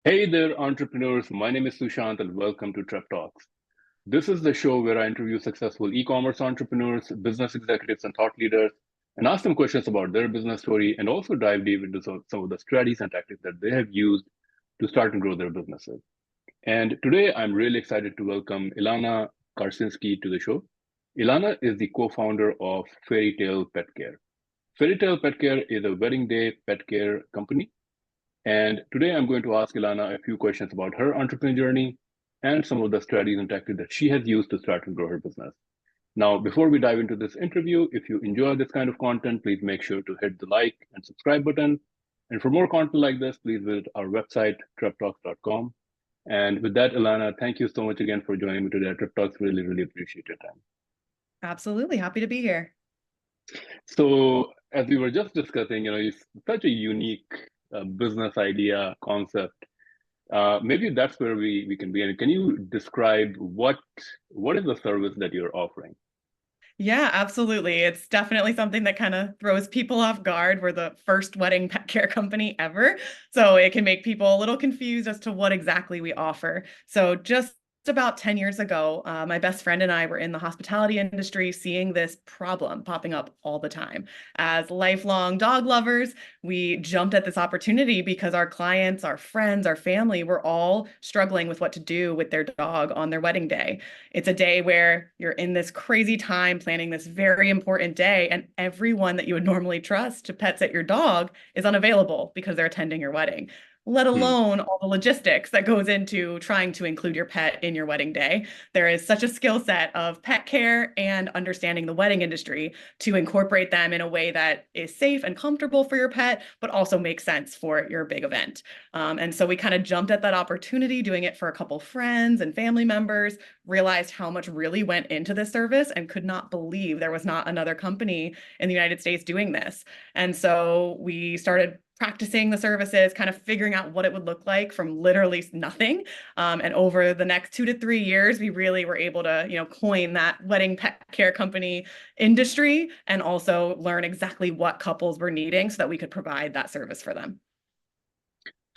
Hey there, entrepreneurs. My name is Sushant, and welcome to TrepTalks. This is the show where I interview successful e-commerce entrepreneurs, business executives, and thought leaders, and ask them questions about their business story, and also dive deep into some of the strategies and tactics that they have used to start and grow their businesses. And today, I'm really excited to welcome Illana Karcinski to the show. Illana is the co-founder of FairyTail Pet Care. FairyTail Pet Care is a wedding day pet care company, and today I'm going to ask Illana a few questions about her entrepreneurial journey and some of the strategies and tactics that she has used to start and grow her business. Now, before we dive into this interview, if you enjoy this kind of content, please make sure to hit the like and subscribe button. And for more content like this, please visit our website, treptalks.com. And with that, Illana, thank you so much again for joining me today at TrepTalks. Really, really appreciate your time. Absolutely. Happy to be here. So, as we were just discussing, it's such a unique business idea concept. Maybe that's where we can begin. Can you describe what is the service that you're offering? Yeah, absolutely. It's definitely something that kind of throws people off guard. We're the first wedding pet care company ever. So it can make people a little confused as to what exactly we offer. So just about 10 years ago, my best friend and I were in the hospitality industry seeing this problem popping up all the time. As lifelong dog lovers, we jumped at this opportunity because our clients, our friends, our family were all struggling with what to do with their dog on their wedding day. It's a day where you're in this crazy time planning this very important day, and everyone that you would normally trust to pet sit your dog is unavailable because they're attending your wedding, let Hmm. alone all the logistics that goes into trying to include your pet in your wedding day. There is such a skill set of pet care and understanding the wedding industry to incorporate them in a way that is safe and comfortable for your pet, but also makes sense for your big event. And so we kind of jumped at that opportunity, doing it for a couple friends and family members, realized how much really went into this service and could not believe there was not another company in the United States doing this. And so we started practicing the services, kind of figuring out what it would look like from literally nothing. And over the next 2 to 3 years, we really were able to, coin that wedding pet care company industry and also learn exactly what couples were needing so that we could provide that service for them.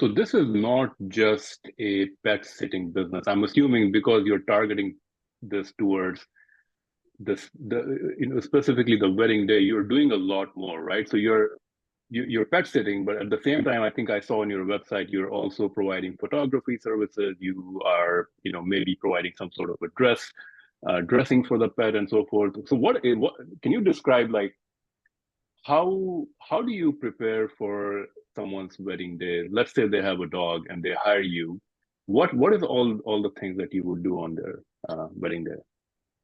So this is not just a pet sitting business. I'm assuming because you're targeting this towards specifically the wedding day, you're doing a lot more, right? So you're pet sitting, but at the same time, I think I saw on your website you're also providing photography services. You are, maybe providing some sort of a dressing for the pet and so forth. So what can you describe, like, how do you prepare for someone's wedding day? Let's say they have a dog and they hire you. What is all the things that you would do on their wedding day?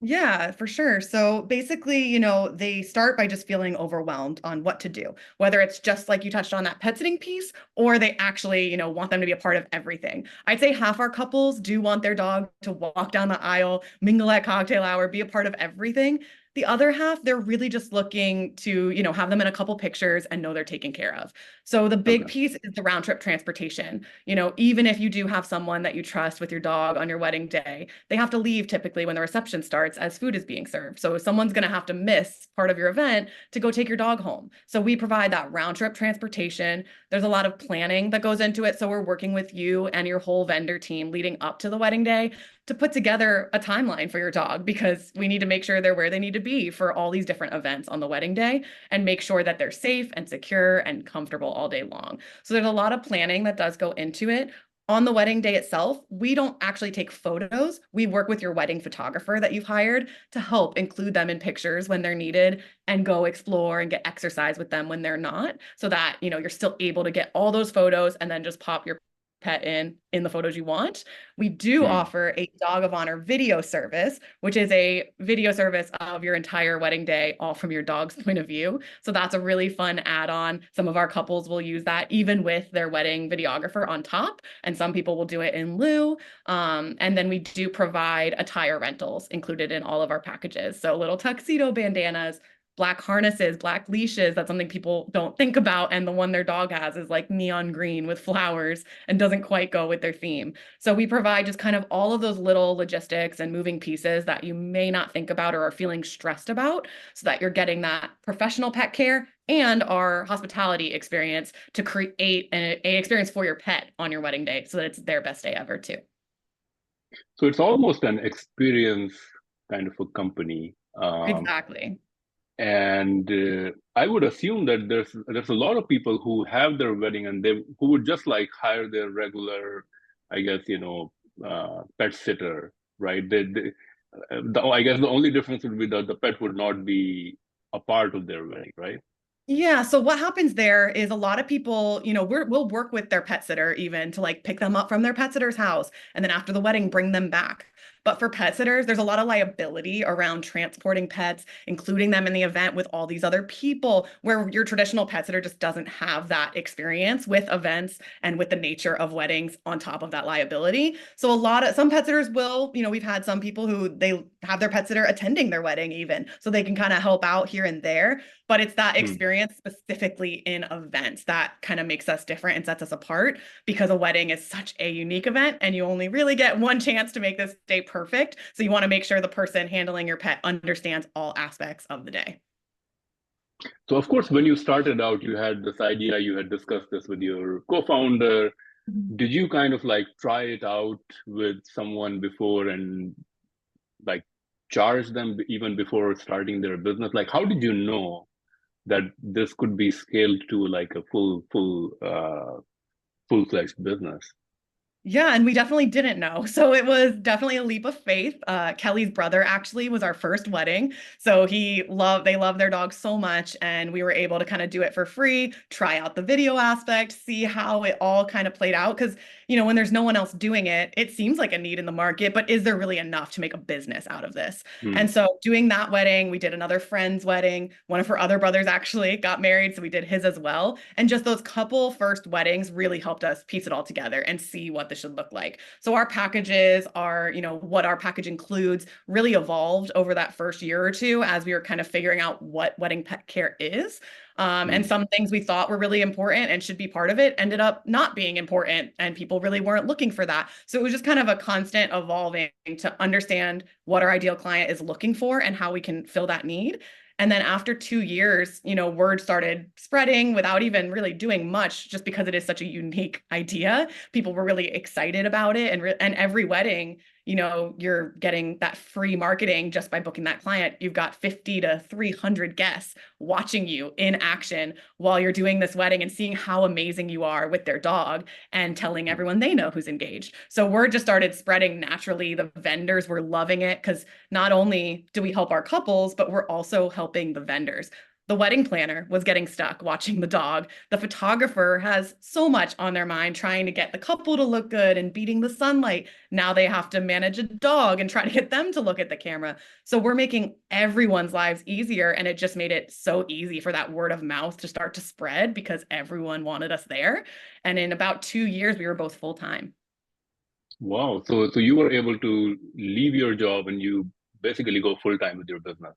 Yeah, for sure. So basically, they start by just feeling overwhelmed on what to do, whether it's just like you touched on that pet sitting piece, or they actually, want them to be a part of everything. I'd say half our couples do want their dog to walk down the aisle, mingle at cocktail hour, be a part of everything. The other half, they're really just looking to, have them in a couple pictures and know they're taken care of. So the big Okay. piece is the round trip transportation. Even if you do have someone that you trust with your dog on your wedding day, they have to leave typically when the reception starts as food is being served. So someone's going to have to miss part of your event to go take your dog home. So we provide that round trip transportation. There's a lot of planning that goes into it. So we're working with you and your whole vendor team leading up to the wedding day to put together a timeline for your dog, because we need to make sure they're where they need to be for all these different events on the wedding day and make sure that they're safe and secure and comfortable all day long. So there's a lot of planning that does go into it. On the wedding day itself, we don't actually take photos. We work with your wedding photographer that you've hired to help include them in pictures when they're needed and go explore and get exercise with them when they're not, so that, you're still able to get all those photos and then just pop your pet in the photos you want. We do Hmm. offer a dog of honor video service, which is a video service of your entire wedding day, all from your dog's point of view. So that's a really fun add-on. Some of our couples will use that even with their wedding videographer on top, and some people will do it in lieu. And then we do provide attire rentals included in all of our packages. So little tuxedo bandanas, black harnesses, black leashes. That's something people don't think about. And the one their dog has is like neon green with flowers and doesn't quite go with their theme. So we provide just kind of all of those little logistics and moving pieces that you may not think about or are feeling stressed about, so that you're getting that professional pet care and our hospitality experience to create an experience for your pet on your wedding day so that it's their best day ever too. So it's almost an experience kind of a company. Exactly. And I would assume that there's a lot of people who have their wedding and who would just like hire their regular, I guess, pet sitter, right? I guess the only difference would be that the pet would not be a part of their wedding, right? Yeah. So what happens there is a lot of people, we'll work with their pet sitter even to like pick them up from their pet sitter's house and then after the wedding, bring them back. But for pet sitters, there's a lot of liability around transporting pets, including them in the event with all these other people, where your traditional pet sitter just doesn't have that experience with events and with the nature of weddings on top of that liability. So some pet sitters will, we've had some people who they have their pet sitter attending their wedding even, so they can kind of help out here and there. But it's that experience specifically in events that kind of makes us different and sets us apart, because a wedding is such a unique event and you only really get one chance to make this day perfect. So you want to make sure the person handling your pet understands all aspects of the day. So of course, when you started out, you had this idea, you had discussed this with your co-founder. Did you kind of like try it out with someone before and like charge them even before starting their business? Like, how did you know that this could be scaled to like a full-fledged business? Yeah, and we definitely didn't know. So it was definitely a leap of faith. Kelly's brother actually was our first wedding. So they love their dog so much. And we were able to kind of do it for free, try out the video aspect, see how it all kind of played out. Because, when there's no one else doing it, it seems like a need in the market, but is there really enough to make a business out of this? And so doing that wedding, we did another friend's wedding. One of her other brothers actually got married, so we did his as well. And just those couple first weddings really helped us piece it all together and see what this should look like. So our packages are, what our package includes really evolved over that first year or two as we were kind of figuring out what wedding pet care is. And some things we thought were really important and should be part of it ended up not being important, and people really weren't looking for that. So it was just kind of a constant evolving to understand what our ideal client is looking for and how we can fill that need. And then after 2 years, word started spreading without even really doing much, just because it is such a unique idea. People were really excited about it. And every wedding, you're getting that free marketing just by booking that client. You've got 50 to 300 guests watching you in action while you're doing this wedding and seeing how amazing you are with their dog and telling everyone they know who's engaged. So word just started spreading naturally. The vendors were loving it because not only do we help our couples, but we're also helping the vendors. The wedding planner was getting stuck watching the dog. The photographer has so much on their mind trying to get the couple to look good and beating the sunlight. Now they have to manage a dog and try to get them to look at the camera. So we're making everyone's lives easier. And it just made it so easy for that word of mouth to start to spread because everyone wanted us there. And in about 2 years, we were both full time. Wow. So you were able to leave your job and you basically go full time with your business.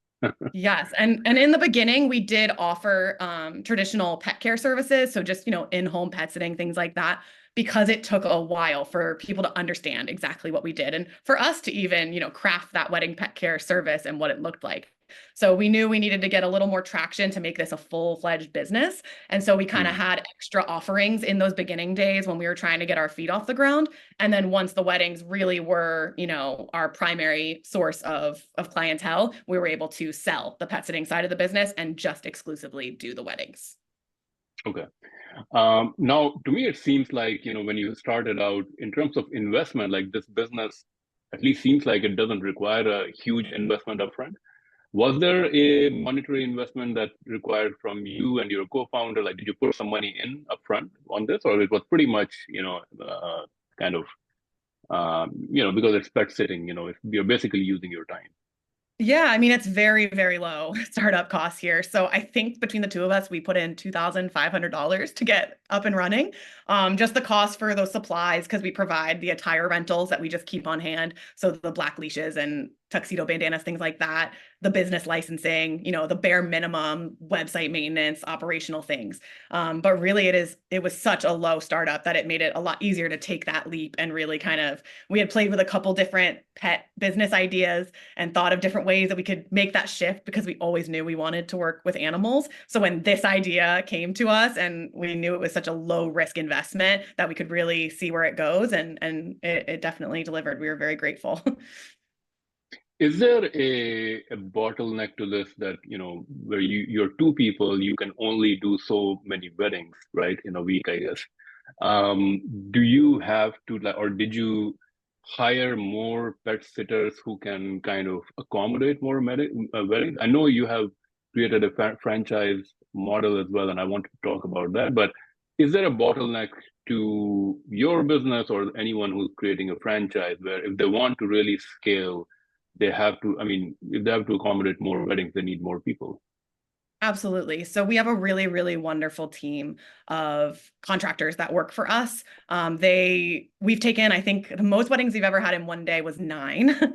Yes. And in the beginning, we did offer traditional pet care services. So just, in-home pet sitting, things like that, because it took a while for people to understand exactly what we did. And for us to even, craft that wedding pet care service and what it looked like. So we knew we needed to get a little more traction to make this a full-fledged business. And so we kind of had extra offerings in those beginning days when we were trying to get our feet off the ground. And then once the weddings really were, our primary source of clientele, we were able to sell the pet sitting side of the business and just exclusively do the weddings. Okay. Now, to me, it seems like, when you started out in terms of investment, like this business at least seems like it doesn't require a huge investment upfront. Was there a monetary investment that required from you and your co-founder? Like, did you put some money in upfront on this, or it was pretty much, kind of, because it's pet sitting, you're basically using your time. Yeah, I mean, it's very, very low startup costs here. So I think between the two of us, we put in $2,500 to get up and running. Just the cost for those supplies, because we provide the attire rentals that we just keep on hand. So the black leashes and tuxedo bandanas, things like that. the business licensing, the bare minimum website maintenance, operational things. But really it was such a low startup that it made it a lot easier to take that leap and really we had played with a couple different pet business ideas and thought of different ways that we could make that shift because we always knew we wanted to work with animals. So when this idea came to us and we knew it was such a low risk investment that we could really see where it goes, and it definitely delivered. We were very grateful. Is there a bottleneck to this that, where you're two people, you can only do so many weddings, right, in a week, I guess. Do you have to, or did you hire more pet sitters who can kind of accommodate more weddings? I know you have created a franchise model as well, and I want to talk about that, but is there a bottleneck to your business or anyone who's creating a franchise where if they want to really scale, they have to, if they have to accommodate more weddings, they need more people? Absolutely. So we have a really, really wonderful team of contractors that work for us. We've taken, I think the most weddings we've ever had in one day was 9.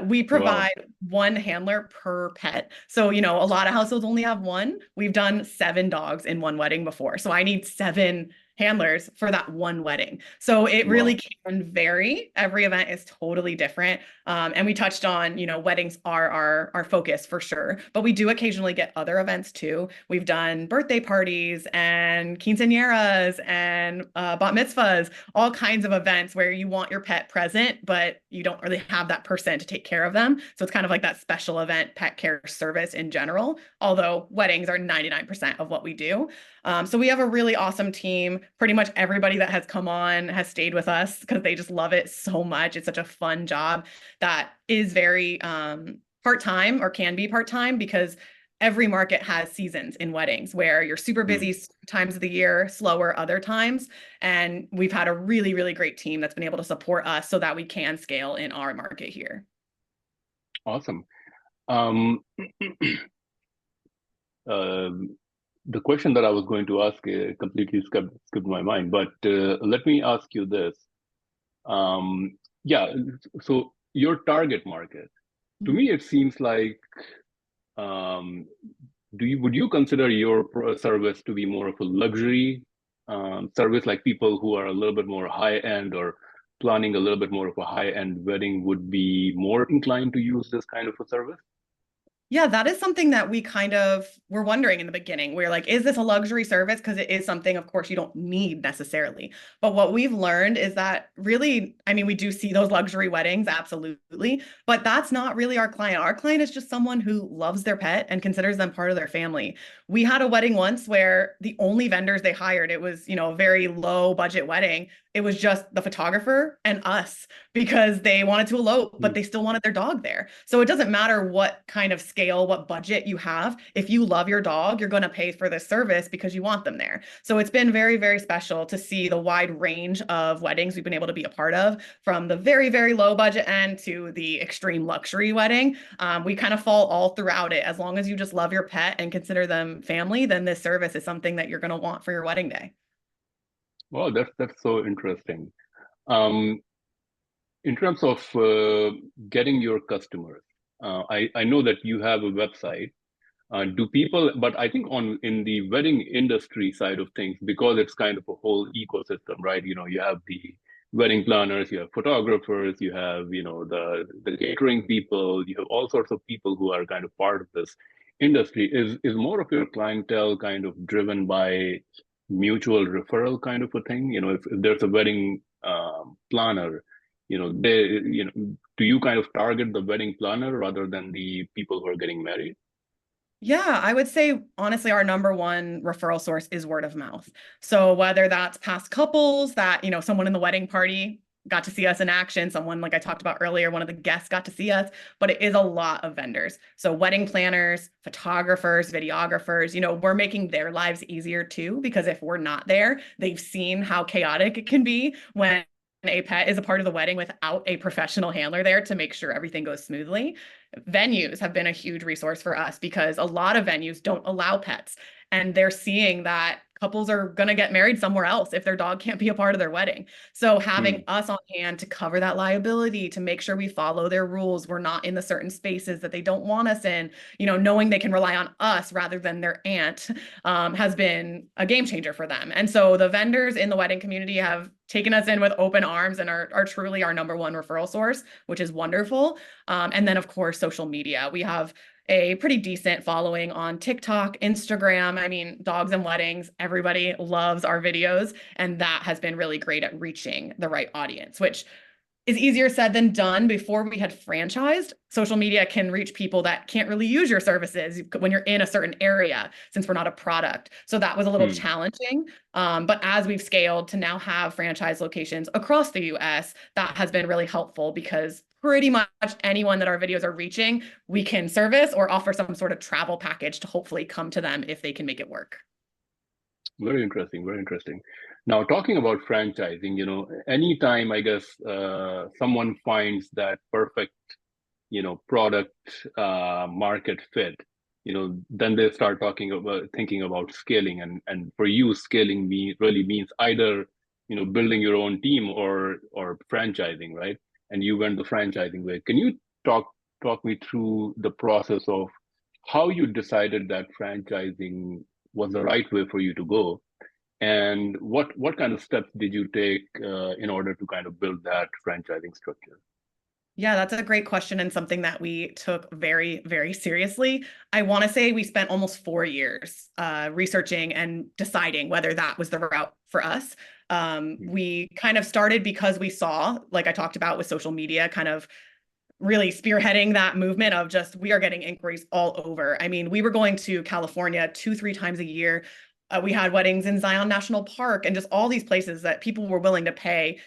We provide one handler per pet. So, a lot of households only have one. We've done 7 dogs in one wedding before. So I need 7 handlers for that one wedding. So it really can vary. Every event is totally different. And we touched on, weddings are our focus for sure, but we do occasionally get other events too. We've done birthday parties and quinceañeras and bat mitzvahs, all kinds of events where you want your pet present, but you don't really have that person to take care of them. So it's kind of like that special event pet care service in general, although weddings are 99% of what we do. So we have a really awesome team. Pretty much everybody that has come on has stayed with us because they just love it so much. It's such a fun job that is very part-time or can be part-time because every market has seasons in weddings where you're super busy times of the year, slower other times. And we've had a really, really great team that's been able to support us so that we can scale in our market here. Awesome. The question that I was going to ask completely skipped my mind, but let me ask you this. So your target market, to me, it seems like, would you consider your service to be more of a luxury service, like people who are a little bit more high end or planning a little bit more of a high end wedding would be more inclined to use this kind of a service? Yeah, that is something that we kind of were wondering in the beginning. We're like, is this a luxury service? Because it is something, of course, you don't need necessarily. But what we've learned is that really, we do see those luxury weddings, absolutely. But that's not really our client. Our client is just someone who loves their pet and considers them part of their family. We had a wedding once where the only vendors they hired, it was, a very low budget wedding. It was just the photographer and us because they wanted to elope, but they still wanted their dog there. So it doesn't matter what kind of scale, what budget you have. If you love your dog, you're going to pay for this service because you want them there. So it's been very, very special to see the wide range of weddings we've been able to be a part of, from the very, very low budget end to the extreme luxury wedding. We kind of fall all throughout it. As long as you just love your pet and consider them family, then this service is something that you're going to want for your wedding day. Wow, that's so interesting. In terms of getting your customers, I know that you have a website. But I think in the wedding industry side of things, because it's kind of a whole ecosystem, right? You have the wedding planners, you have photographers, you have, the catering people, you have all sorts of people who are kind of part of this industry. Is more of your clientele kind of driven by mutual referral kind of a thing? If there's a wedding planner, do you kind of target the wedding planner rather than the people who are getting married? Yeah, I would say, honestly, our number one referral source is word of mouth. So whether that's past couples that, someone in the wedding party got to see us in action, someone like I talked about earlier, one of the guests got to see us, but it is a lot of vendors. So wedding planners, photographers, videographers, we're making their lives easier too, because if we're not there, they've seen how chaotic it can be when a pet is a part of the wedding without a professional handler there to make sure everything goes smoothly. Venues have been a huge resource for us because a lot of venues don't allow pets, and they're seeing that couples are going to get married somewhere else if their dog can't be a part of their wedding. So having us on hand to cover that liability, to make sure we follow their rules, we're not in the certain spaces that they don't want us in, knowing they can rely on us rather than their aunt, has been a game changer for them. And so the vendors in the wedding community have taken us in with open arms and are truly our number one referral source, which is wonderful. And then, of course, social media. We have a pretty decent following on TikTok, Instagram. I mean, dogs and weddings, everybody loves our videos. And that has been really great at reaching the right audience, which is easier said than done. Before we had franchised, social media can reach people that can't really use your services when you're in a certain area, since we're not a product. So that was a little challenging. But as we've scaled to now have franchise locations across the US, that has been really helpful because pretty much anyone that our videos are reaching, we can service or offer some sort of travel package to hopefully come to them if they can make it work. Very interesting, very interesting. Now, talking about franchising, anytime I guess someone finds that perfect, product market fit, then they start thinking about scaling, and for you, scaling really means either, building your own team or franchising, right? And you went the franchising way. Can you talk me through the process of how you decided that franchising was the right way for you to go, and what kind of steps did you take in order to kind of build that franchising structure? Yeah, that's a great question and something that we took very, very seriously. I want to say we spent almost 4 years researching and deciding whether that was the route for us. We kind of started because we saw, like I talked about with social media, kind of really spearheading that movement of just, we are getting inquiries all over. I mean, we were going to California 2-3 times a year. We had weddings in Zion National Park and just all these places that people were willing to pay,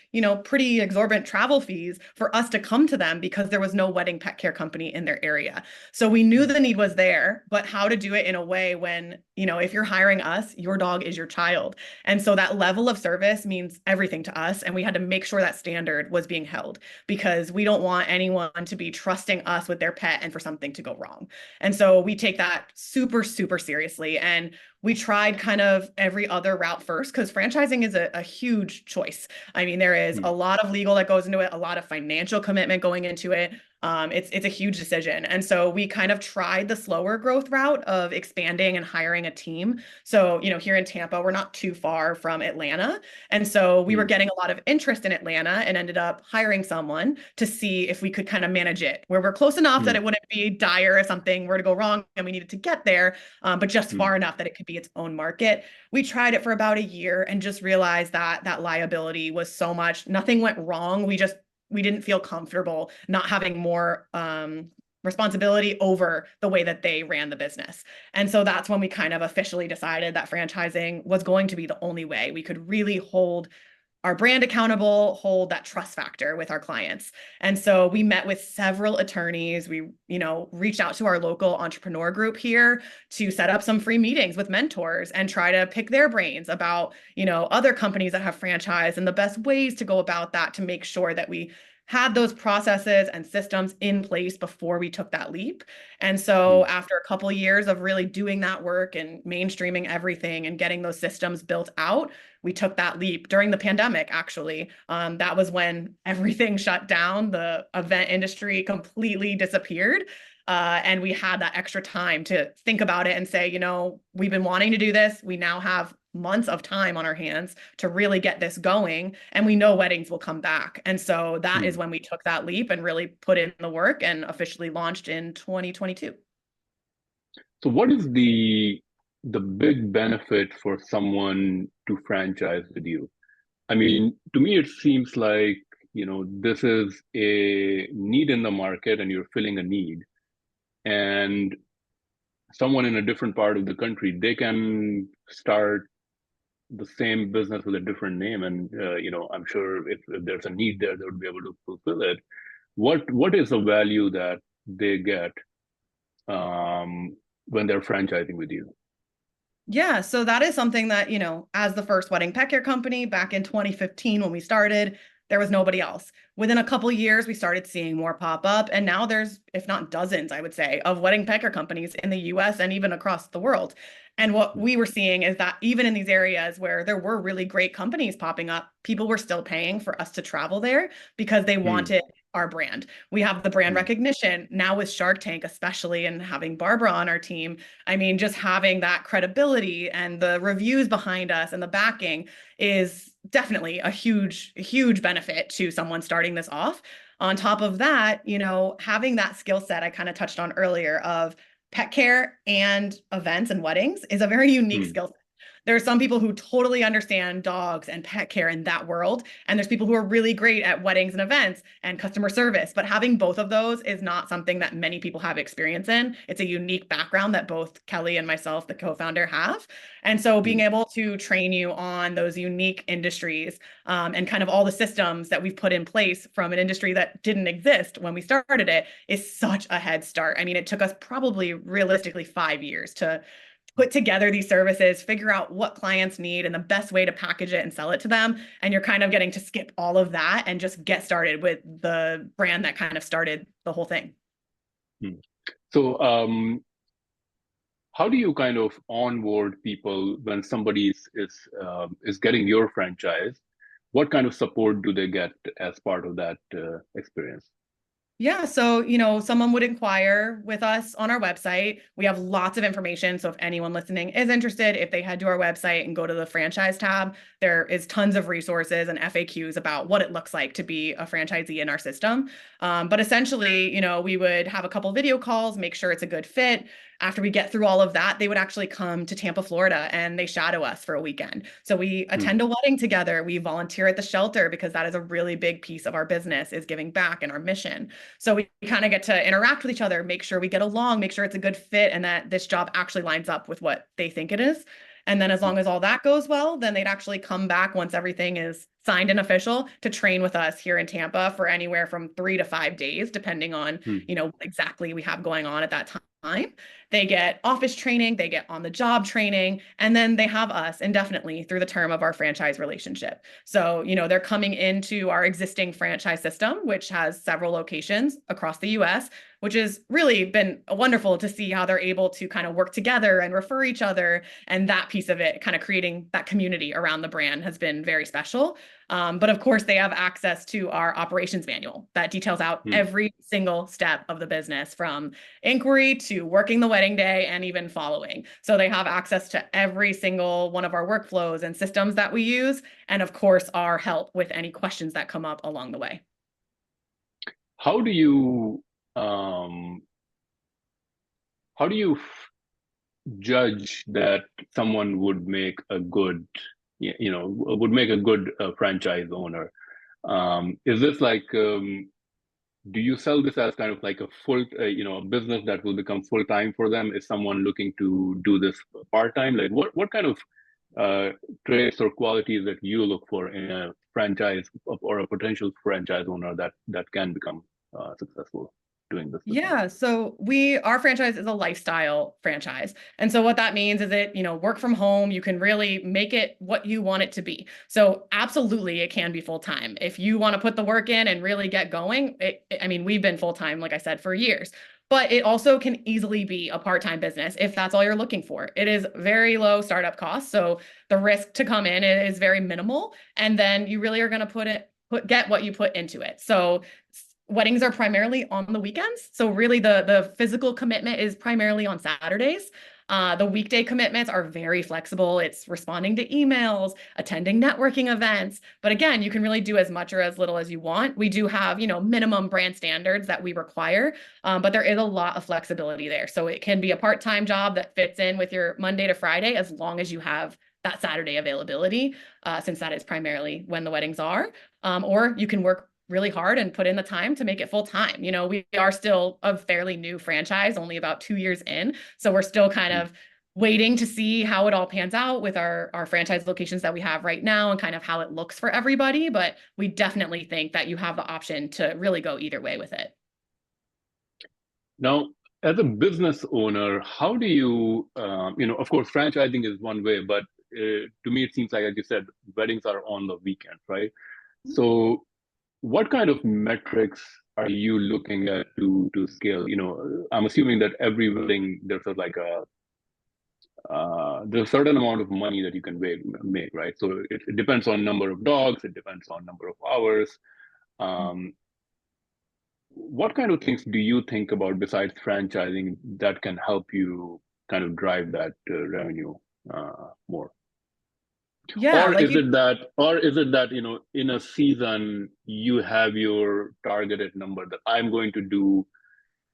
pretty exorbitant travel fees for us to come to them because there was no wedding pet care company in their area. So we knew the need was there, but how to do it in a way when, if you're hiring us, your dog is your child. And so that level of service means everything to us. And we had to make sure that standard was being held because we don't want anyone to be trusting us with their pet and for something to go wrong. And so we take that super, super seriously. And we tried kind of every other route first because franchising is a huge choice. I mean, there is a lot of legal that goes into it, a lot of financial commitment going into it. It's a huge decision. And so we kind of tried the slower growth route of expanding and hiring a team. So, here in Tampa, we're not too far from Atlanta. And so we were getting a lot of interest in Atlanta and ended up hiring someone to see if we could kind of manage it, where we're close enough that it wouldn't be dire if something were to go wrong and we needed to get there, but just far enough that it could be its own market. We tried it for about a year and just realized that that liability was so much. Nothing went wrong. We didn't feel comfortable not having more responsibility over the way that they ran the business. And so that's when we kind of officially decided that franchising was going to be the only way we could really hold our brand accountable, hold that trust factor with our clients. And so we met with several attorneys. We, reached out to our local entrepreneur group here to set up some free meetings with mentors and try to pick their brains about, other companies that have franchised and the best ways to go about that to make sure that we had those processes and systems in place before we took that leap. And so after a couple of years of really doing that work and mainstreaming everything and getting those systems built out, we took that leap during the pandemic, actually. That was when everything shut down. The event industry completely disappeared. And we had that extra time to think about it and say, we've been wanting to do this. We now have months of time on our hands to really get this going. And we know weddings will come back. And so that is when we took that leap and really put in the work and officially launched in 2022. So what is the big benefit for someone to franchise with you? I mean, to me, it seems like, this is a need in the market and you're filling a need. And someone in a different part of the country, they can start the same business with a different name. And, I'm sure if there's a need there, they would be able to fulfill it. What is the value that they get when they're franchising with you? Yeah, so that is something that, as the first wedding pet care company back in 2015 when we started, there was nobody else. Within a couple of years, we started seeing more pop up. And now there's, if not dozens, I would say, of wedding picker companies in the US and even across the world. And what we were seeing is that even in these areas where there were really great companies popping up, people were still paying for us to travel there because they wanted our brand. We have the brand recognition now with Shark Tank, especially, and having Barbara on our team. I mean, just having that credibility and the reviews behind us and the backing is definitely a huge benefit to someone starting this off. On top of that, you know, having that skill set I kind of touched on earlier of pet care and events and weddings is a very unique skill set. There are some people who totally understand dogs and pet care in that world. And there's people who are really great at weddings and events and customer service. But having both of those is not something that many people have experience in. It's a unique background that both Kelly and myself, the co-founder, have. And so being able to train you on those unique industries and kind of all the systems that we've put in place from an industry that didn't exist when we started it is such a head start. I mean, it took us probably realistically 5 years to put together these services, figure out what clients need and the best way to package it and sell it to them. And you're kind of getting to skip all of that and just get started with the brand that kind of started the whole thing. So how do you kind of onboard people when somebody is getting your franchise? What kind of support do they get as part of that experience? Yeah, so, you know, someone would inquire with us on our website. We have lots of information. So if anyone listening is interested, if they head to our website and go to the franchise tab, there is tons of resources and FAQs about what it looks like to be a franchisee in our system. But essentially, you know, we would have a couple video calls, make sure it's a good fit. After we get through all of that, they would actually come to Tampa, Florida, and they shadow us for a weekend. So we attend a wedding together. We volunteer at the shelter because that is a really big piece of our business, is giving back and our mission. So we kind of get to interact with each other, make sure we get along, make sure it's a good fit and that this job actually lines up with what they think it is. And then as long as all that goes well, then they'd actually come back once everything is signed and official to train with us here in Tampa for anywhere from 3 to 5 days, depending on, you know, exactly we have going on at that time. They get office training, they get on the job training, and then they have us indefinitely through the term of our franchise relationship. So, you know, they're coming into our existing franchise system, which has several locations across the US, which has really been wonderful to see how they're able to kind of work together and refer each other. And that piece of it, kind of creating that community around the brand, has been very special. But of course, they have access to our operations manual that details out every single step of the business, from inquiry to working the wedding day and even following. So they have access to every single one of our workflows and systems that we use. And of course, our help with any questions that come up along the way. How do you judge that someone would make a good, franchise owner? Is this like, do you sell this as kind of like a full, a business that will become full time for them? Is someone looking to do this part time? Like, what kind of traits or qualities that you look for in a franchise or a potential franchise owner that can become successful doing this business? Yeah, so our franchise is a lifestyle franchise. And so what that means is that, you know, work from home, you can really make it what you want it to be. So absolutely, it can be full time. If you want to put the work in and really get going, I mean, we've been full time, like I said, for years. But it also can easily be a part-time business if that's all you're looking for. It is very low startup costs, so the risk to come in is very minimal. And then you really are going to get what you put into it. So weddings are primarily on the weekends. So really the physical commitment is primarily on Saturdays. The weekday commitments are very flexible. It's responding to emails, attending networking events. But again, you can really do as much or as little as you want. We do have, you know, minimum brand standards that we require, but there is a lot of flexibility there. So it can be a part-time job that fits in with your Monday to Friday, as long as you have that Saturday availability, since that is primarily when the weddings are. Or you can work really hard and put in the time to make it full time. You know, we are still a fairly new franchise, only about 2 years in. So we're still kind of waiting to see how it all pans out with our franchise locations that we have right now and kind of how it looks for everybody. But we definitely think that you have the option to really go either way with it. Now, as a business owner, how do you, of course, franchising is one way, but to me, it seems like you said, weddings are on the weekend, right? So what kind of metrics are you looking at to scale? I'm assuming that every wedding there's there's a certain amount of money that you can make, right? So it depends on number of dogs, it depends on number of hours. Um, what kind of things do you think about besides franchising that can help you kind of drive that revenue more? Yeah, Or like is you it that, in a season you have your targeted number that I'm going to do,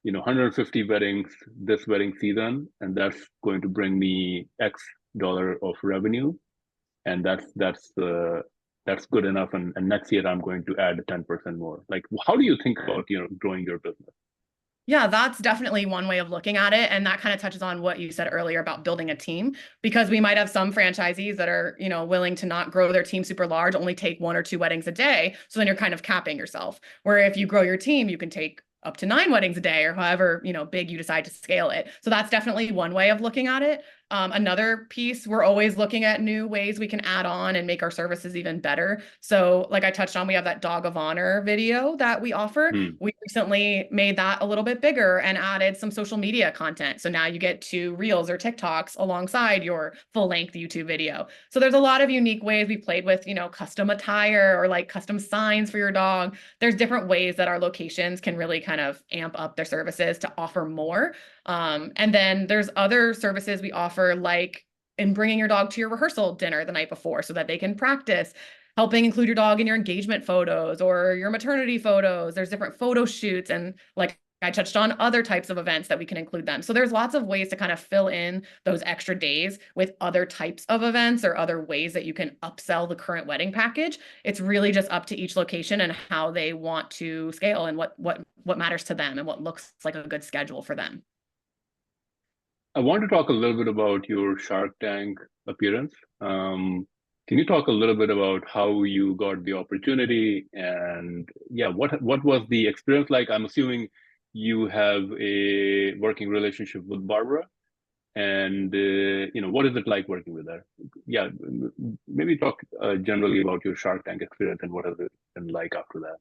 150 weddings this wedding season, and that's going to bring me X dollar of revenue, and that's good enough. And next year I'm going to add 10% more. Like, how do you think about, growing your business? Yeah, that's definitely one way of looking at it. And that kind of touches on what you said earlier about building a team, because we might have some franchisees that are, willing to not grow their team super large, only take 1 or 2 weddings a day. So then you're kind of capping yourself. Where if you grow your team, you can take up to 9 weddings a day or however, big you decide to scale it. So that's definitely one way of looking at it. Another piece, we're always looking at new ways we can add on and make our services even better. So like I touched on, we have that dog of honor video that we offer. Hmm. We recently made that a little bit bigger and added some social media content. So now you get 2 Reels or TikToks alongside your full-length YouTube video. So there's a lot of unique ways we played with, custom attire or like custom signs for your dog. There's different ways that our locations can really kind of amp up their services to offer more. And then there's other services we offer, like in bringing your dog to your rehearsal dinner the night before so that they can practice, helping include your dog in your engagement photos or your maternity photos. There's different photo shoots, and like I touched on, other types of events that we can include them. So there's lots of ways to kind of fill in those extra days with other types of events or other ways that you can upsell the current wedding package. It's really just up to each location and how they want to scale and what matters to them and what looks like a good schedule for them. I want to talk a little bit about your Shark Tank appearance. Can you talk a little bit about how you got the opportunity, and yeah, what was the experience like? I'm assuming you have a working relationship with Barbara, and what is it like working with her? Yeah, maybe talk generally about your Shark Tank experience and what has it been like after that.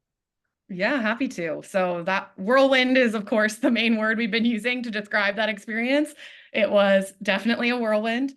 Yeah, happy to. So that whirlwind is, of course, the main word we've been using to describe that experience. It was definitely a whirlwind.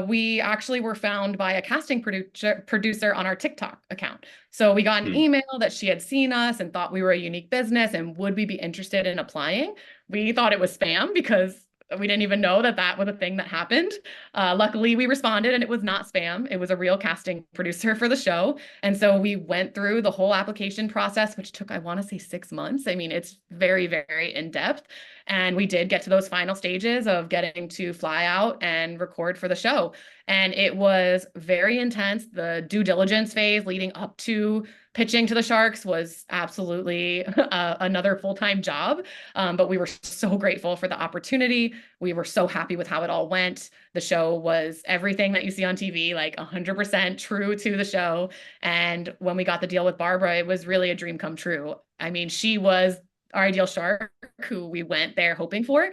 We actually were found by a casting producer on our TikTok account. So we got an Hmm. email that she had seen us and thought we were a unique business and would we be interested in applying. We thought it was spam because we didn't even know that that was a thing that happened. Luckily, we responded and it was not spam. It was a real casting producer for the show. And so we went through the whole application process, which took, I want to say, 6 months. I mean, it's very, very in depth. And we did get to those final stages of getting to fly out and record for the show. And it was very intense. The due diligence phase leading up to pitching to the Sharks was absolutely another full-time job. But we were so grateful for the opportunity. We were so happy with how it all went. The show was everything that you see on TV, like 100% true to the show. And when we got the deal with Barbara, it was really a dream come true. I mean, she was our ideal shark who we went there hoping for.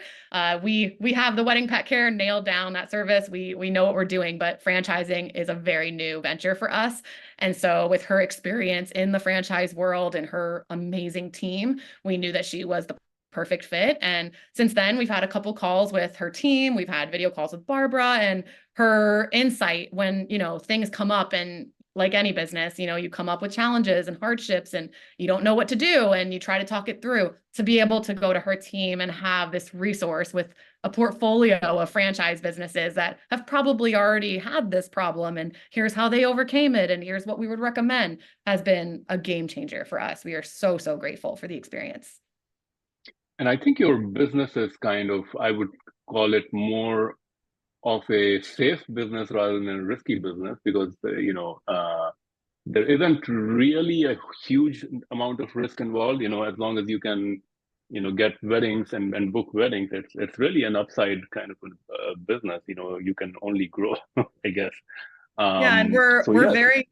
We have the wedding pet care nailed down, that service. We know what we're doing, but franchising is a very new venture for us. And so with her experience in the franchise world and her amazing team, we knew that she was the perfect fit. And since then, we've had a couple calls with her team. We've had video calls with Barbara, and her insight when, things come up, and like any business, you come up with challenges and hardships and you don't know what to do and you try to talk it through. To be able to go to her team and have this resource with a portfolio of franchise businesses that have probably already had this problem, and here's how they overcame it, and here's what we would recommend, has been a game changer for us. We are so, so grateful for the experience. And I think your business is kind of, I would call it more of a safe business rather than a risky business, because there isn't really a huge amount of risk involved. As long as you can get weddings and book weddings, it's really an upside kind of a business. You can only grow, I guess. Yeah, and So we're yeah. very,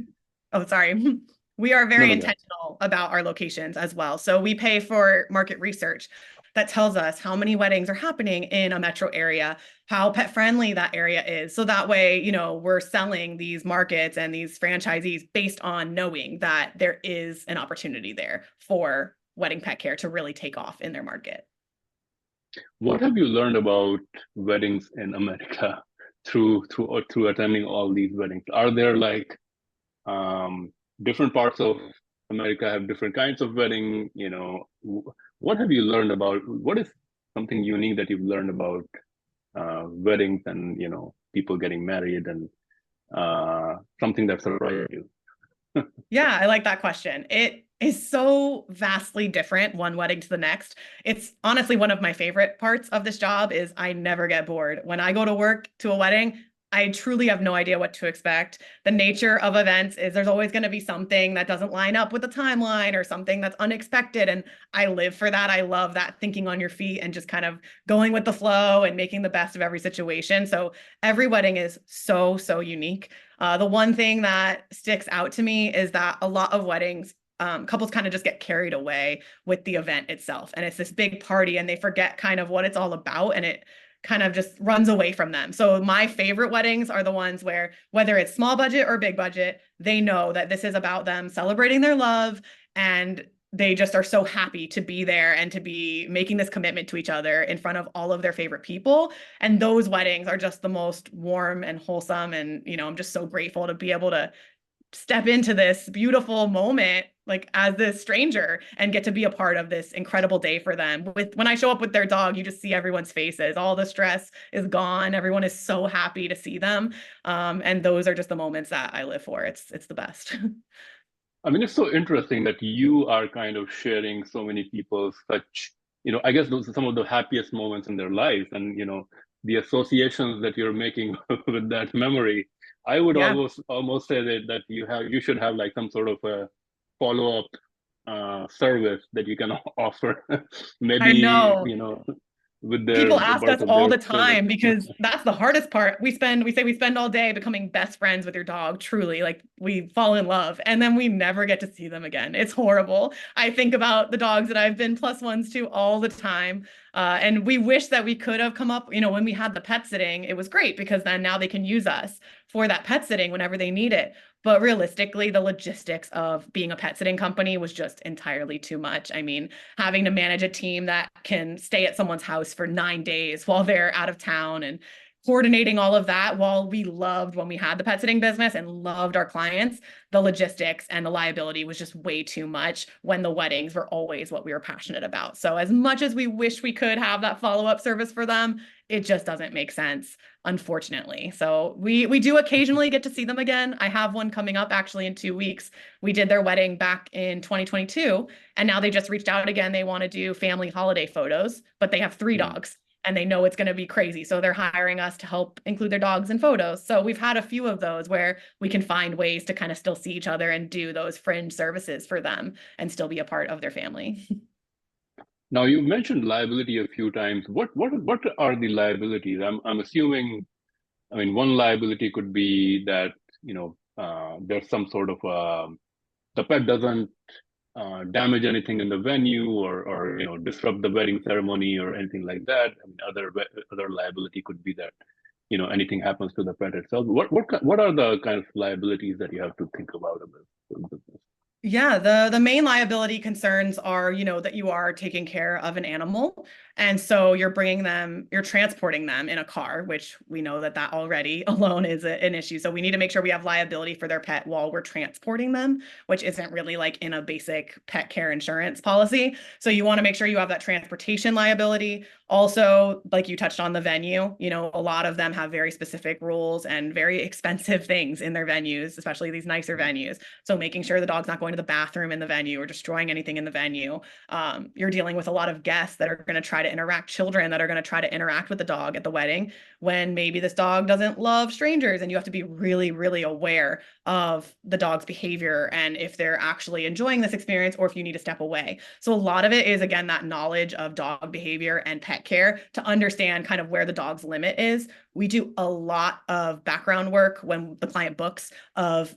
oh, sorry. We are No, very no, no. intentional about our locations as well. So we pay for market research. that tells us how many weddings are happening in a metro area, how pet friendly that area is. So that way, we're selling these markets and these franchisees based on knowing that there is an opportunity there for wedding pet care to really take off in their market. What have you learned about weddings in America through attending all these weddings? Are there like different parts of America have different kinds of wedding? What have you learned about? What is something unique that you've learned about weddings and people getting married and something that surprised you? Yeah, I like that question. It is so vastly different one wedding to the next. It's honestly one of my favorite parts of this job is I never get bored. When I go to work to a wedding, I truly have no idea what to expect. The nature of events is there's always going to be something that doesn't line up with the timeline or something that's unexpected. And I live for that. I love that thinking on your feet and just kind of going with the flow and making the best of every situation. So every wedding is so, so unique. The one thing that sticks out to me is that a lot of weddings, couples kind of just get carried away with the event itself. And it's this big party and they forget kind of what it's all about. And it kind of just runs away from them. So my favorite weddings are the ones where, whether it's small budget or big budget, they know that this is about them celebrating their love, and they just are so happy to be there and to be making this commitment to each other in front of all of their favorite people. And those weddings are just the most warm and wholesome. And, I'm just so grateful to be able to step into this beautiful moment like as this stranger and get to be a part of this incredible day for them. When I show up with their dog, you just see everyone's faces. All the stress is gone. Everyone is so happy to see them. And those are just the moments that I live for. It's the best. I mean, it's so interesting that you are kind of sharing so many people's such, I guess those are some of the happiest moments in their lives, and the associations that you're making with that memory. I would Yeah. almost say that you should have like some sort of a follow-up service that you can offer. Maybe I know. with People the ask birth us of all their the children. time because that's the hardest part. We say we spend all day becoming best friends with your dog, truly. Like we fall in love and then we never get to see them again. It's horrible. I think about the dogs that I've been plus ones to all the time. And we wish that we could have come up, when we had the pet sitting, it was great because then now they can use us for that pet sitting whenever they need it. But realistically, the logistics of being a pet sitting company was just entirely too much. I mean, having to manage a team that can stay at someone's house for 9 days while they're out of town and coordinating all of that, while we loved when we had the pet sitting business and loved our clients, the logistics and the liability was just way too much when the weddings were always what we were passionate about. So as much as we wish we could have that follow-up service for them, it just doesn't make sense, unfortunately. So we do occasionally get to see them again. I have one coming up actually in 2 weeks. We did their wedding back in 2022, and now they just reached out again. They want to do family holiday photos, but they have 3 dogs. And they know it's going to be crazy. So they're hiring us to help include their dogs in photos. So we've had a few of those where we can find ways to kind of still see each other and do those fringe services for them and still be a part of their family. Now, you mentioned liability a few times. What are the liabilities? I'm assuming, I mean, one liability could be that, there's some sort of the pet doesn't damage anything in the venue or disrupt the wedding ceremony or anything like that. I mean, other liability could be that anything happens to the pet itself. What are the kind of liabilities that you have to think about in this business? Yeah, the main liability concerns are, that you are taking care of an animal. And so you're transporting them in a car, which we know that already alone is an issue. So we need to make sure we have liability for their pet while we're transporting them, which isn't really like in a basic pet care insurance policy. So you want to make sure you have that transportation liability. Also, like you touched on the venue, a lot of them have very specific rules and very expensive things in their venues, especially these nicer venues. So making sure the dog's not going to the bathroom in the venue or destroying anything in the venue. You're dealing with a lot of guests that are going to try to interact, children that are going to try to interact with the dog at the wedding when maybe this dog doesn't love strangers, and you have to be really, really aware of the dog's behavior and if they're actually enjoying this experience or if you need to step away. So a lot of it is, again, that knowledge of dog behavior and pet care to understand kind of where the dog's limit is We do a lot of background work when the client books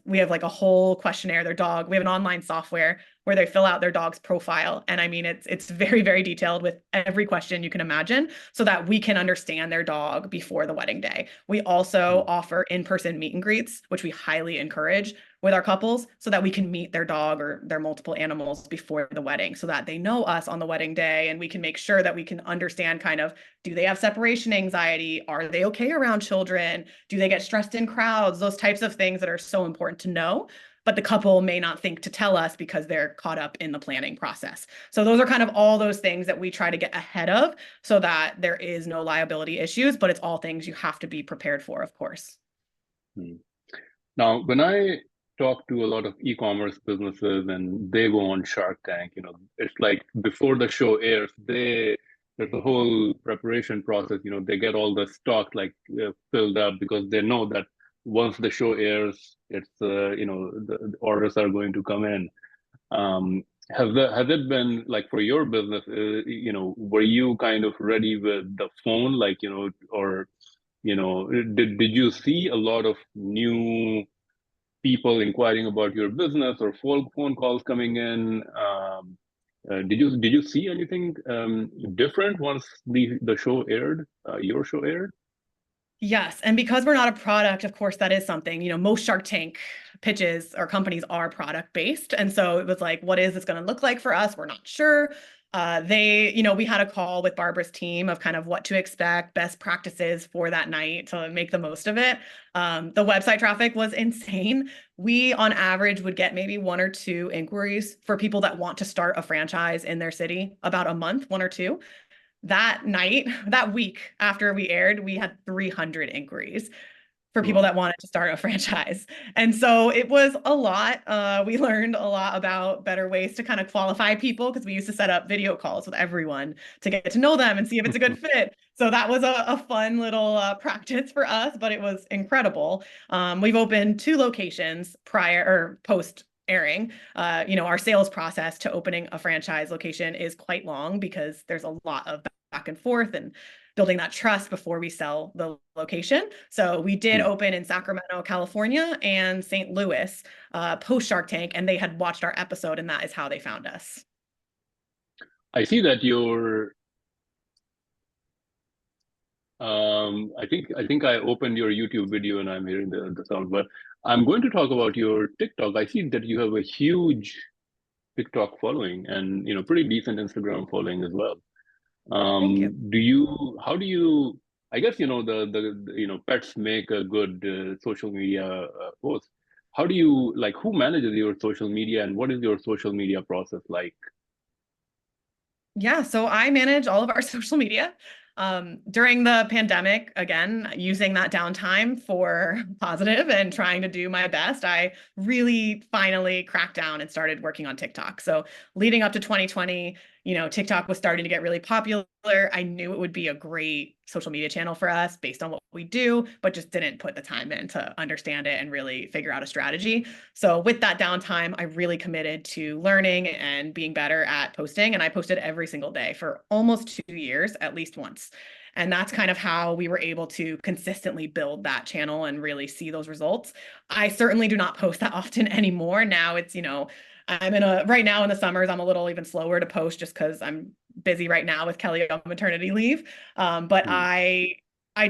we have like a whole questionnaire, their dog. We have an online software where they fill out their dog's profile. And I mean, it's very, very detailed with every question you can imagine so that we can understand their dog before the wedding day. We also offer in-person meet and greets, which we highly encourage with our couples so that we can meet their dog or their multiple animals before the wedding so that they know us on the wedding day, and we can make sure that we can understand kind of, do they have separation anxiety? Are they okay around children? Do they get stressed in crowds? Those types of things that are so important to know, but the couple may not think to tell us because they're caught up in the planning process. So those are kind of all those things that we try to get ahead of so that there is no liability issues, but it's all things you have to be prepared for, of course. Now, when I talk to a lot of e-commerce businesses and they go on Shark Tank, it's like before the show airs, there's a whole preparation process. They get all the stock filled up because they know that once the show airs, it's the orders are going to come in. Has it been like for your business? Were you kind of ready with the phone, or did you see a lot of new people inquiring about your business or phone calls coming in? Did you see anything different once the show aired, your show aired? Yes. And because we're not a product, of course, that is something, most Shark Tank pitches or companies are product based. And so it was like, what is this going to look like for us? We're not sure. We had a call with Barbara's team of kind of what to expect, best practices for that night to make the most of it. The website traffic was insane. We, on average, would get maybe 1 or 2 inquiries for people that want to start a franchise in their city, about a month, 1 or 2. That night, that week after we aired, we had 300 inquiries for people that wanted to start a franchise. And so it was a lot. We learned a lot about better ways to kind of qualify people because we used to set up video calls with everyone to get to know them and see if it's a good fit. So that was a fun little practice for us, but it was incredible. We've opened 2 locations prior or post airing. Our sales process to opening a franchise location is quite long because there's a lot of back and forth and building that trust before we sell the location. So we did open in Sacramento, California and St. Louis post Shark Tank, and they had watched our episode, and that is how they found us. I see that you're I think I opened your YouTube video and I'm hearing the sound, but I'm going to talk about your TikTok. I see that you have a huge TikTok following and pretty decent Instagram following as well. Thank you. How do you, I guess the pets make a good social media post. How do you who manages your social media and what is your social media process like? Yeah, so I manage all of our social media. During the pandemic, again, using that downtime for positive and trying to do my best, I really finally cracked down and started working on TikTok. So leading up to 2020, TikTok was starting to get really popular. I knew it would be a great social media channel for us based on what we do, but just didn't put the time in to understand it and really figure out a strategy. So with that downtime, I really committed to learning and being better at posting. And I posted every single day for almost 2 years, at least once. And that's kind of how we were able to consistently build that channel and really see those results. I certainly do not post that often anymore. Now it's, right now in the summers, I'm a little even slower to post just because I'm busy right now with Kelly on maternity leave. But I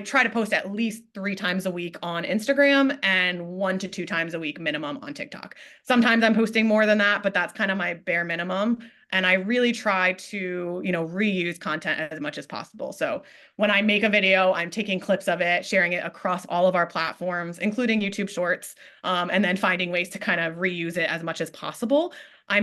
try to post at least 3 times a week on Instagram and 1 to 2 times a week minimum on TikTok. Sometimes I'm posting more than that, but that's kind of my bare minimum. And I really try to, reuse content as much as possible. So when I make a video, I'm taking clips of it, sharing it across all of our platforms, including YouTube Shorts, and then finding ways to kind of reuse it as much as possible. I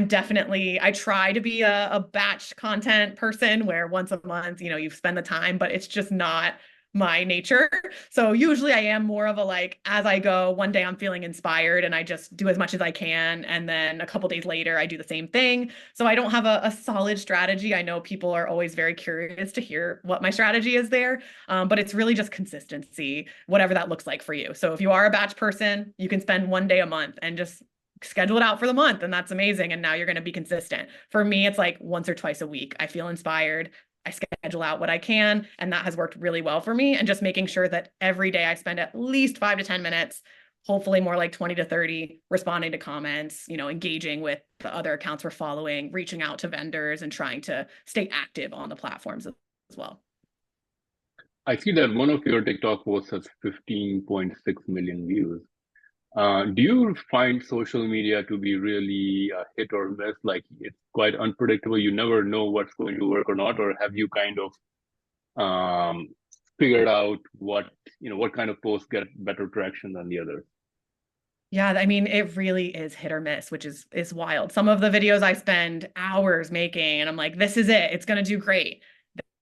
try to be a batch content person where once a month, you spend the time, but it's just not my nature. So usually I am more of a as I go, one day I'm feeling inspired and I just do as much as I can. And then a couple days later, I do the same thing. So I don't have a solid strategy. I know people are always very curious to hear what my strategy is there, but it's really just consistency, whatever that looks like for you. So if you are a batch person, you can spend 1 day a month and just schedule it out for the month, and that's amazing. And now you're going to be consistent. For me, it's once or twice a week. I feel inspired. I schedule out what I can, and that has worked really well for me. And just making sure that every day I spend at least 5 to 10 minutes, hopefully more like 20 to 30, responding to comments, engaging with the other accounts we're following, reaching out to vendors, and trying to stay active on the platforms as well. I see that one of your TikTok posts has 15.6 million views. Do you find social media to be really a hit or miss? Like it's quite unpredictable. You never know what's going to work or not, or have you kind of figured out what kind of posts get better traction than the others? Yeah, I mean, it really is hit or miss, which is wild. Some of the videos I spend hours making, and I'm like, this is it. It's going to do great.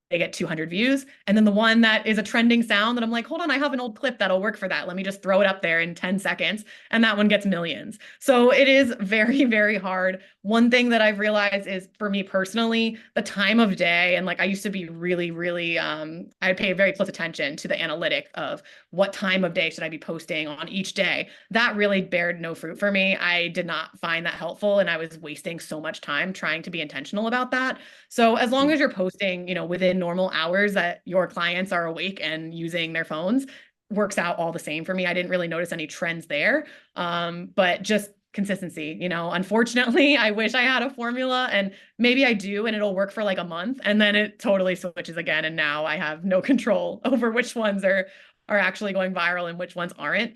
They get 200 views. And then the one that is a trending sound that I'm like, hold on, I have an old clip that'll work for that. Let me just throw it up there in 10 seconds. And that one gets millions. So it is very, very hard. One thing that I've realized is for me personally, the time of day, and like I used to be really, really, I pay very close attention to the analytic of what time of day should I be posting on each day. That really bared no fruit for me. I did not find that helpful. And I was wasting so much time trying to be intentional about that. So as long as you're posting, within normal hours that your clients are awake and using their phones, works out all the same for me. I didn't really notice any trends there. But just consistency, unfortunately, I wish I had a formula, and maybe I do, and it'll work for like a month and then it totally switches again. And now I have no control over which ones are actually going viral and which ones aren't.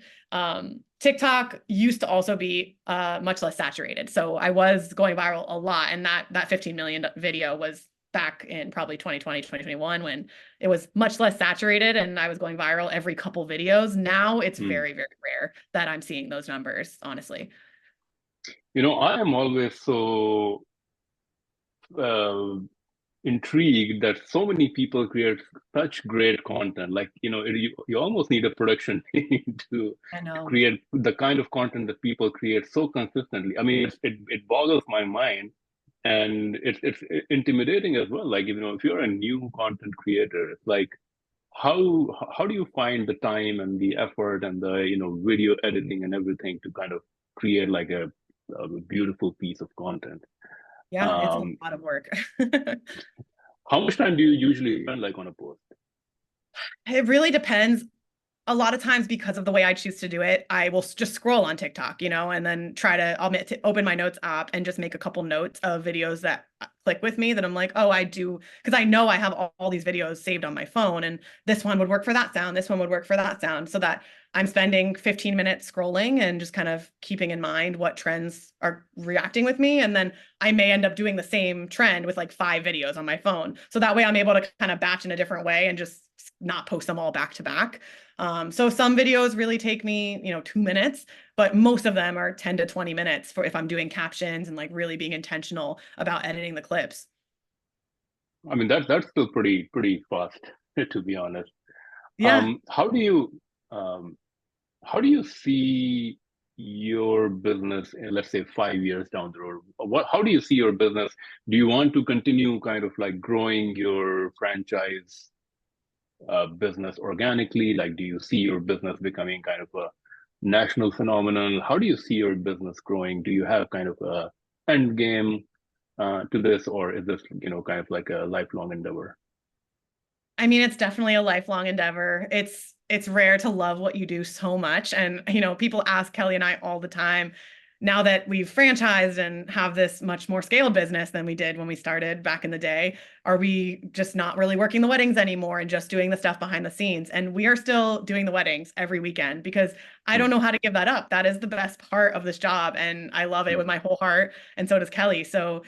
TikTok used to also be much less saturated. So I was going viral a lot. And that 15 million video was back in probably 2020, 2021, when it was much less saturated and I was going viral every couple videos. Now it's very, very rare that I'm seeing those numbers, honestly. I am always so intrigued that so many people create such great content. Like, you almost need a production team to create the kind of content that people create so consistently. I mean, it boggles my mind, and it's intimidating as well. Like, if you're a new content creator, it's like, how do you find the time and the effort and the video editing and everything to kind of create like a beautiful piece of content? Yeah, it's a lot of work. How much time do you usually spend like on a post? It really depends. A lot of times, because of the way I choose to do it, I will just scroll on TikTok, and then I'll open my notes app and just make a couple notes of videos that click with me that I'm like, oh, I do, because I know I have all these videos saved on my phone, and this one would work for that sound, this one would work for that sound, so that I'm spending 15 minutes scrolling and just kind of keeping in mind what trends are reacting with me. And then I may end up doing the same trend with like 5 videos on my phone. So that way I'm able to kind of batch in a different way and just not post them all back to back. So some videos really take me, 2 minutes, but most of them are 10 to 20 minutes for if I'm doing captions and like really being intentional about editing the clips. I mean, that's still pretty fast, to be honest. Yeah. How do you see your business, let's say 5 years down the road? How do you see your business? Do you want to continue kind of like growing your franchise business organically? Like, do you see your business becoming kind of a national phenomenon? How do you see your business growing? Do you have kind of a end game to this, or is this kind of like a lifelong endeavor? I mean, it's definitely a lifelong endeavor. It's rare to love what you do so much. And, people ask Kelly and I all the time, now that we've franchised and have this much more scaled business than we did when we started back in the day, are we just not really working the weddings anymore and just doing the stuff behind the scenes? And we are still doing the weddings every weekend, because I don't know how to give that up. That is the best part of this job. And I love it with my whole heart. And so does Kelly. So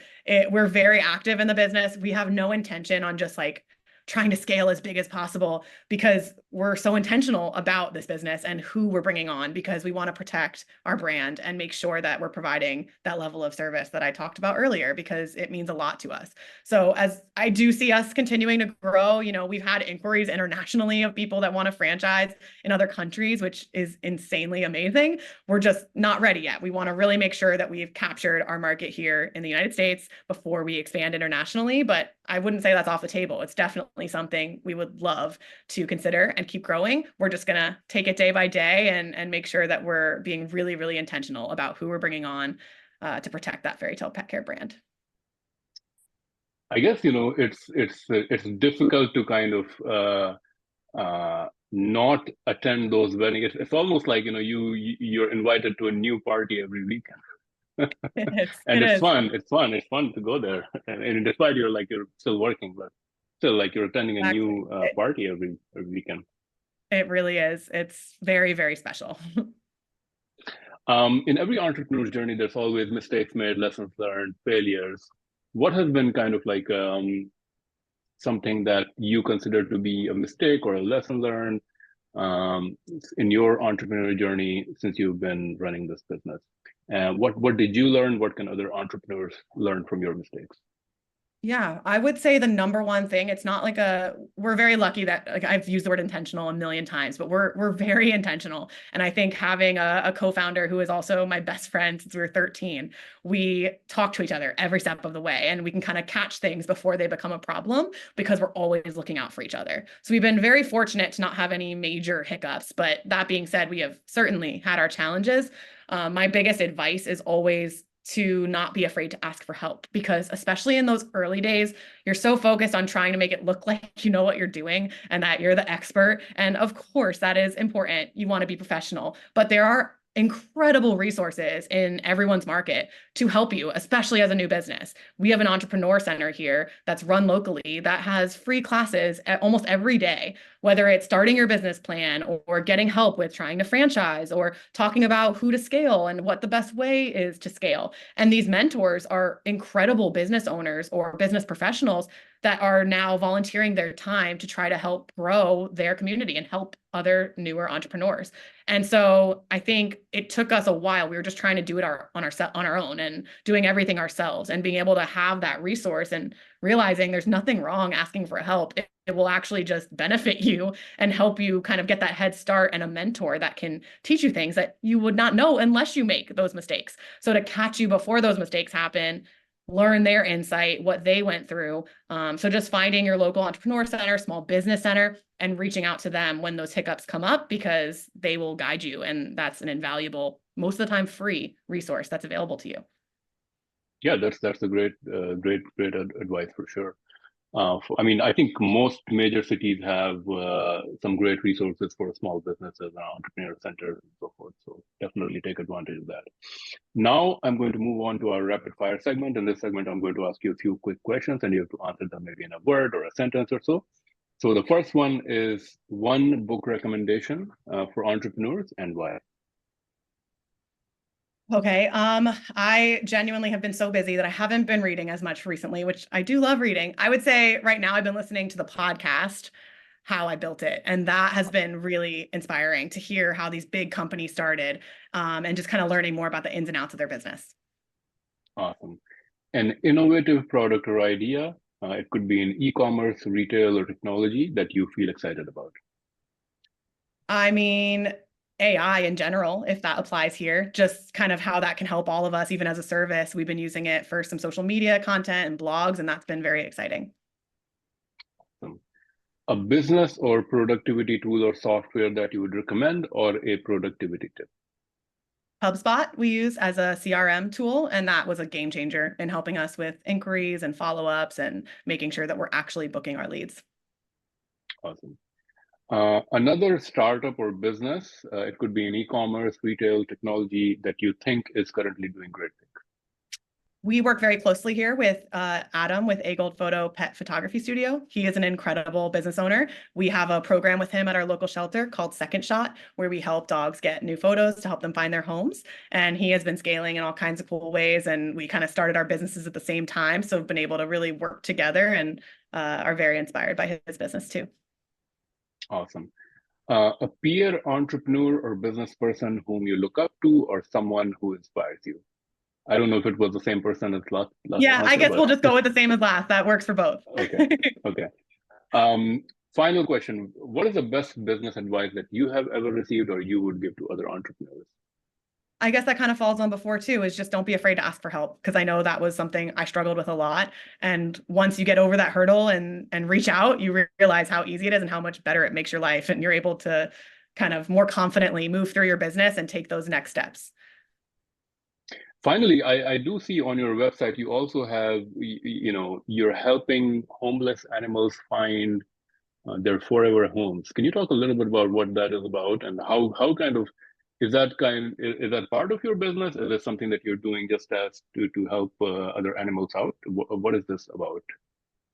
we're very active in the business. We have no intention on just like trying to scale as big as possible, because we're so intentional about this business and who we're bringing on, because we want to protect our brand and make sure that we're providing that level of service that I talked about earlier, because it means a lot to us. So as I do see us continuing to grow, we've had inquiries internationally of people that want to franchise in other countries, which is insanely amazing. We're just not ready yet. We want to really make sure that we've captured our market here in the United States before we expand internationally. But I wouldn't say that's off the table. It's definitely something we would love to consider and keep growing. We're just going to take it day by day and make sure that we're being really, really intentional about who we're bringing on to protect that FairyTail pet care brand. I guess, it's difficult to kind of not attend those weddings. It's almost like, you're invited to a new party every weekend. It is. And It it's is. fun. It's fun. It's fun to go there. And despite you're still working, but still like you're attending a Exactly. new party every weekend. It really is. It's very, very special. In every entrepreneur's journey, there's always mistakes made, lessons learned, failures. What has been kind of like something that you consider to be a mistake or a lesson learned um, in your entrepreneurial journey since you've been running this business? And what did you learn? What can other entrepreneurs learn from your mistakes? Yeah, I would say the number one thing, it's not like we're very lucky that like I've used the word intentional a million times, but we're very intentional. And I think having a co-founder who is also my best friend since we were 13, we talk to each other every step of the way and we can kind of catch things before they become a problem because we're always looking out for each other. So we've been very fortunate to not have any major hiccups. But that being said, we have certainly had our challenges. My biggest advice is always to not be afraid to ask for help, because especially in those early days, you're so focused on trying to make it look like you know what you're doing and that you're the expert. And of course, that is important. You want to be professional, but there are incredible resources in everyone's market to help you, especially as a new business. We have an entrepreneur center here that's run locally that has free classes almost every day, whether it's starting your business plan or getting help with trying to franchise or talking about who to scale and what the best way is to scale. And these mentors are incredible business owners or business professionals that are now volunteering their time to try to help grow their community and help other newer entrepreneurs. And so I think it took us a while. We were just trying to do it on our own and doing everything ourselves, and being able to have that resource and realizing there's nothing wrong asking for help. It will actually just benefit you and help you kind of get that head start, and a mentor that can teach you things that you would not know unless you make those mistakes. So to catch you before those mistakes happen, learn their insight, what they went through. So just finding your local entrepreneur center, small business center, and reaching out to them when those hiccups come up, because they will guide you. And that's an invaluable, most of the time free resource that's available to you. Yeah, that's a great advice for sure. I mean, I think most major cities have some great resources for small businesses and entrepreneur centers and so forth. So definitely take advantage of that. Now I'm going to move on to our rapid fire segment. In this segment, I'm going to ask you a few quick questions and you have to answer them maybe in a word or a sentence or so. So the first one is one book recommendation for entrepreneurs and why. Okay. I genuinely have been so busy that I haven't been reading as much recently, which I do love reading. I would say right now I've been listening to the podcast, How I Built It. And that has been really inspiring to hear how these big companies started, and just kind of learning more about the ins and outs of their business. Awesome. An innovative product or idea. It could be in e-commerce, retail, or technology that you feel excited about. I mean, AI in general, if that applies here, just kind of how that can help all of us, even as a service. We've been using it for some social media content and blogs, and that's been very exciting. Awesome. A business or productivity tool or software that you would recommend, or a productivity tip? HubSpot we use as a CRM tool, and that was a game changer in helping us with inquiries and follow-ups and making sure that we're actually booking our leads. Awesome. Another startup or business, it could be in e-commerce, retail, technology that you think is currently doing great things. We work very closely here with Adam with A Gold Photo Pet Photography Studio. He is an incredible business owner. We have a program with him at our local shelter called Second Shot, where we help dogs get new photos to help them find their homes. And he has been scaling in all kinds of cool ways. And we kind of started our businesses at the same time. So we've been able to really work together, and are very inspired by his business too. Awesome. A peer entrepreneur or business person whom you look up to, or someone who inspires you. I don't know if it was the same person as last Yeah, answer, I guess but we'll just go with the same as last. That works for both. okay. Okay. Final question. What is the best business advice that you have ever received or you would give to other entrepreneurs? I guess that kind of falls on before too, is just don't be afraid to ask for help, because I know that was something I struggled with a lot. And once you get over that hurdle and reach out, you realize how easy it is and how much better it makes your life. And you're able to kind of more confidently move through your business and take those next steps. Finally, I do see on your website you also have, you're helping homeless animals find their forever homes. Can you talk a little bit about what that is about and how kind of is that part of your business? Is it something that you're doing just as to help other animals out? What is this about?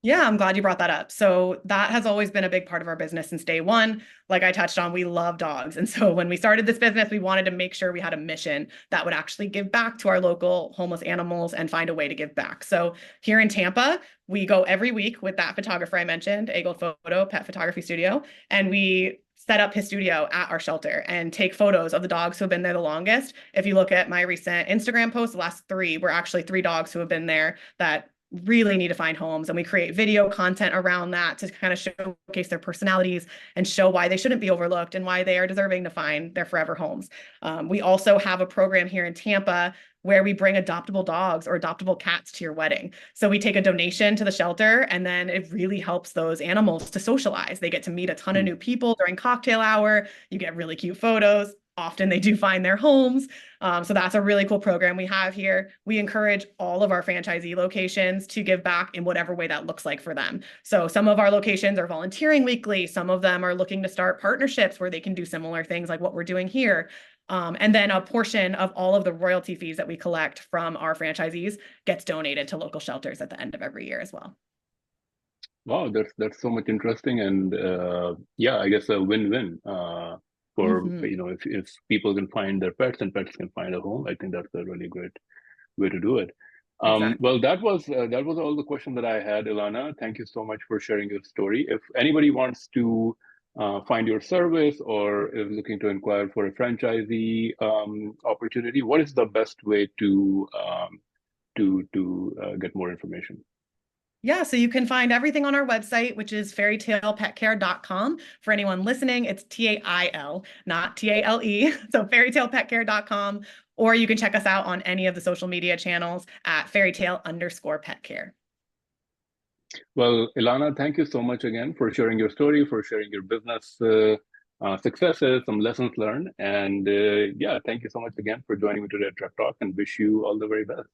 Yeah, I'm glad you brought that up. So that has always been a big part of our business since day one. Like I touched on, we love dogs. And so when we started this business, we wanted to make sure we had a mission that would actually give back to our local homeless animals and find a way to give back. So here in Tampa, we go every week with that photographer I mentioned, Eagle Photo Pet Photography Studio, and we set up his studio at our shelter and take photos of the dogs who have been there the longest. If you look at my recent Instagram post, the last three were actually three dogs who have been there that really need to find homes, and we create video content around that to kind of showcase their personalities and show why they shouldn't be overlooked and why they are deserving to find their forever homes. We also have a program here in Tampa where we bring adoptable dogs or adoptable cats to your wedding. So we take a donation to the shelter, and then it really helps those animals to socialize. They get to meet a ton of new people during cocktail hour. You get really cute photos. Often they do find their homes. So that's a really cool program we have here. We encourage all of our franchisee locations to give back in whatever way that looks like for them. So some of our locations are volunteering weekly. Some of them are looking to start partnerships where they can do similar things like what we're doing here. And then a portion of all of the royalty fees that we collect from our franchisees gets donated to local shelters at the end of every year as well. Wow, that's so much interesting, and yeah, I guess a win-win for if people can find their pets and pets can find a home. I think that's a really great way to do it. Exactly. Well, that was all the questions that I had, Illana. Thank you so much for sharing your story. If anybody wants to find your service or is looking to inquire for a franchisee opportunity, what is the best way to get more information? Yeah, so you can find everything on our website, which is fairytailpetcare.com. For anyone listening, it's TAIL, not TALE. So fairytailpetcare.com, or you can check us out on any of the social media channels at fairytail_petcare. Well, Illana, thank you so much again for sharing your story, for sharing your business successes, some lessons learned. And yeah, thank you so much again for joining me today at TrepTalk, and wish you all the very best.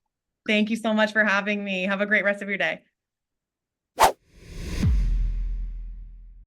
Thank you so much for having me. Have a great rest of your day.